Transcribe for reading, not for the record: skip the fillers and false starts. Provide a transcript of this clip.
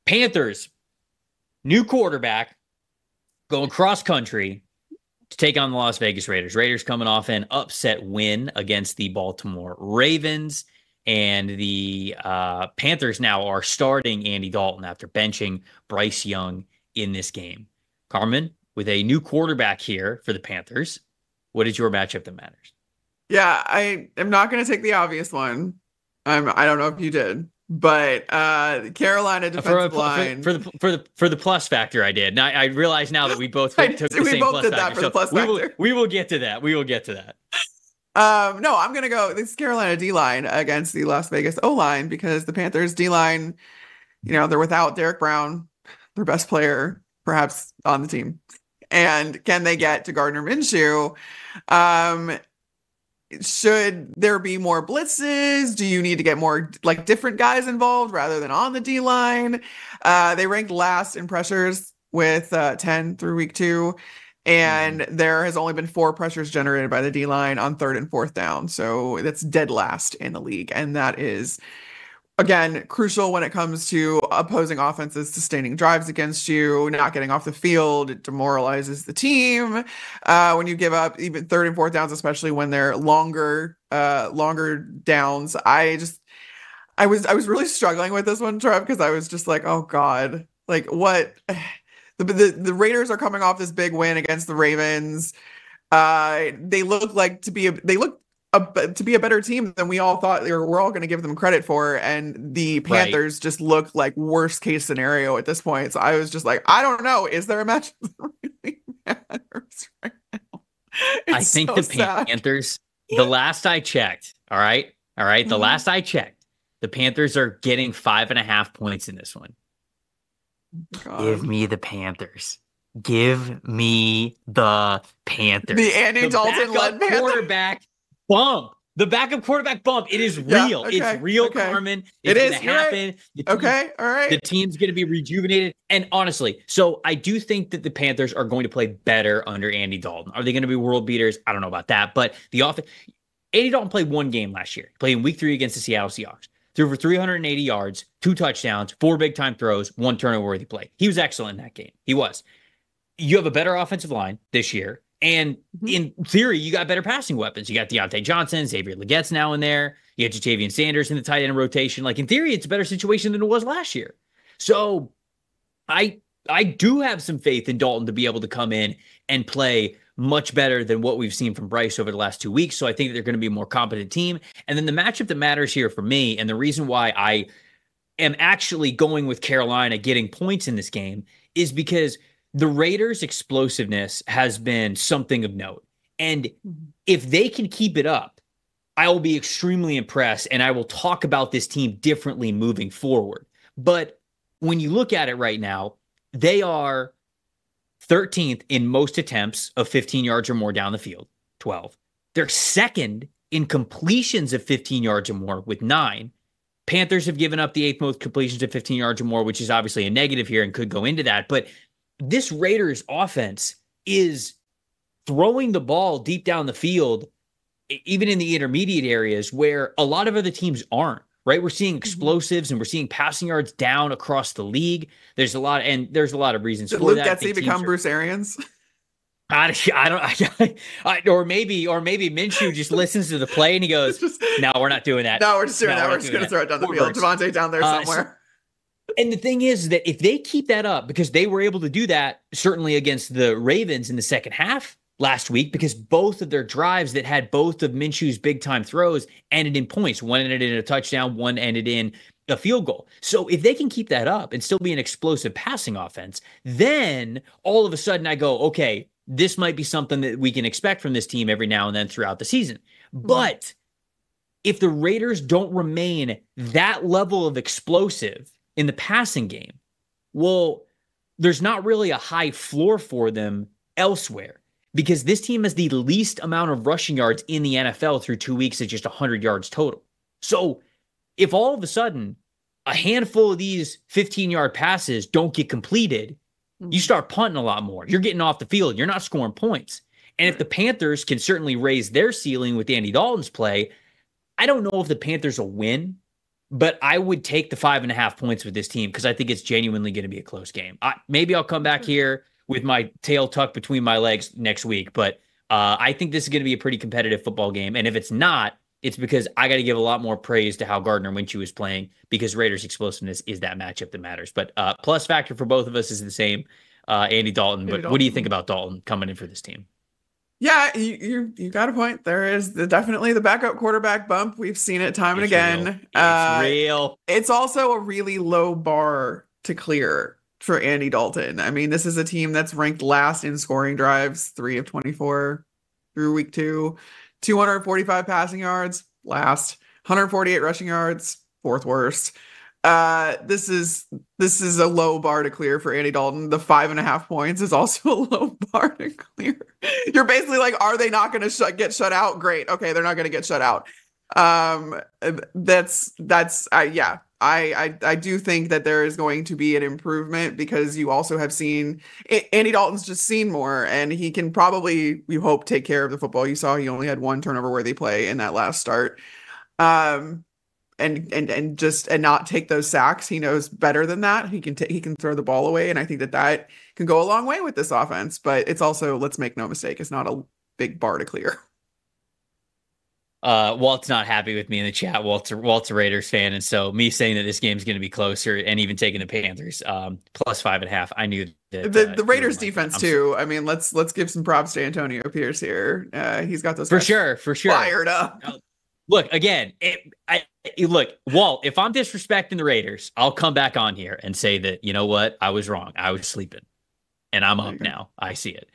Panthers, new quarterback, going cross country to take on the Las Vegas Raiders. Raiders coming off an upset win against the Baltimore Ravens. And the Panthers now are starting Andy Dalton after benching Bryce Young in this game. Carmen, with a new quarterback here for the Panthers, what is your matchup that matters? Yeah, I am not going to take the obvious one. I don't know if you did, but Carolina defensive line for the plus factor. I did. And I realize now that we both took the same plus factor. For the plus factor. We will get to that. We will get to that. No, I'm going to go this Carolina D-line against the Las Vegas O-line because the Panthers D-line, they're without Derek Brown, their best player perhaps on the team. And can they get to Gardner Minshew? Should there be more blitzes? Do you need to get more different guys involved rather than on the D-line? They ranked last in pressures with 10 through week 2. And there has only been 4 pressures generated by the D-line on 3rd and 4th down. So that's dead last in the league. And that is, again, crucial when it comes to opposing offenses sustaining drives against you, not getting off the field. It demoralizes the team when you give up even 3rd and 4th downs, especially when they're longer downs. I was really struggling with this one, Trev, because I was just like, oh God, what? The Raiders are coming off this big win against the Ravens. They look to be a better team than we all thought we're all going to give them credit for. And the Panthers just look like worst case scenario at this point. So I was just like, I don't know. Is there a match that really matters right now? I think the Panthers, the last I checked, all right. The last I checked, the Panthers are getting 5.5 points in this one. God. Give me the Panthers. Give me the Panthers. The Andy Dalton led quarterback bump. The backup quarterback bump. It is real. Okay, it's real, okay. Carmen. It's going to happen. Right. All right. The team's going to be rejuvenated. And honestly, so I do think that the Panthers are going to play better under Andy Dalton. Are they going to be world beaters? I don't know about that. But the offense, Andy Dalton played 1 game last year. He played in week 3 against the Seattle Seahawks. Threw for 380 yards, 2 touchdowns, 4 big-time throws, 1 turnover-worthy play. He was excellent in that game. He was. You have a better offensive line this year, and in theory, you got better passing weapons. You got Deontay Johnson, Xavier Legette's now in there. You got Jatavian Sanders in the tight end rotation. In theory, it's a better situation than it was last year. So I do have some faith in Dalton to be able to come in and play much better than what we've seen from Bryce over the last 2 weeks. So I think they're going to be a more competent team. And then the matchup that matters here for me, and the reason why I am actually going with Carolina getting points in this game, is because the Raiders' explosiveness has been something of note. And if they can keep it up, I will be extremely impressed, and I will talk about this team differently moving forward. But when you look at it right now, they are 13th in most attempts of 15 yards or more down the field, 12. They're 2nd in completions of 15 yards or more with 9. Panthers have given up the 8th most completions of 15 yards or more, which is obviously a negative here and could go into that. But this Raiders offense is throwing the ball deep down the field, even in the intermediate areas where a lot of other teams aren't. Right, we're seeing explosives and we're seing passing yards down across the league. There's a lot of reasons Did for Luke that. Getsy become Bruce Arians? I don't. Or maybe Minshew just listens to the play and he goes, "No, we're not doing that. No, we're just doing that. We're just going to throw it down the field. Devontae down there somewhere." And the thing is that if they keep that up, because they were able to do that certainly against the Ravens in the second half last week, because both of their drives that had both of Minshew's big-time throws ended in points. One ended in a touchdown, one ended in a field goal. So if they can keep that up and still be an explosive passing offense, then all of a sudden I go, okay, this might be something that we can expect from this team every now and then throughout the season. But if the Raiders don't remain that level of explosive in the passing game, well, there's not really a high floor for them elsewhere. Because this team has the least amount of rushing yards in the NFL through 2 weeks at just 100 yards total. So if all of a sudden a handful of these 15-yard passes don't get completed, you start punting a lot more. You're getting off the field. You're not scoring points. And if the Panthers can certainly raise their ceiling with Andy Dalton's play, I don't know if the Panthers will win, But I would take the 5.5 points with this team because I think it's genuinely going to be a close game. Maybe I'll come back here with my tail tucked between my legs next week, but I think this is going to be a pretty competitive football game. And if it's not, it's because I got to give a lot more praise to how Gardner Minshew is playing because Raiders' explosiveness is that matchup that matters. But plus factor for both of us is the same, Andy Dalton. But what do you think about Dalton coming in for this team? Yeah, you got a point. There is definitely the backup quarterback bump. We've seen it time and again. Real. It's real. It's also a really low bar to clear for Andy Dalton. I mean, this is a team that's ranked last in scoring drives, 3 of 24 through week 2, 245 passing yards, last, 148 rushing yards, fourth worst. This is a low bar to clear for Andy Dalton. The 5.5 points is also a low bar to clear. You're basically like, are they not going to get shut out? Great. Okay, they're not going to get shut out. Yeah. I do think that there is going to be an improvement because you also have seen Andy Dalton's just seen more, and he can probably, you hope, take care of the football. You saw he only had 1 turnover worthy play in that last start. And not take those sacks. He knows better than that. He can throw the ball away, and I think that can go a long way with this offense. But it's also, let's make no mistake, it's not a big bar to clear. Walt's not happy with me in the chat. Walt's a Raiders fan, and so me saying that this game's going to be closer, and even taking the Panthers plus 5.5. I knew that the Raiders defense too. I mean, let's give some props to Antonio Pierce here. He's got those for sure fired up. Look, again, look, Walt, if I'm disrespecting the Raiders, I'll come back on here and say that, you know what? I was wrong. I was sleeping. And I'm up now. I see it.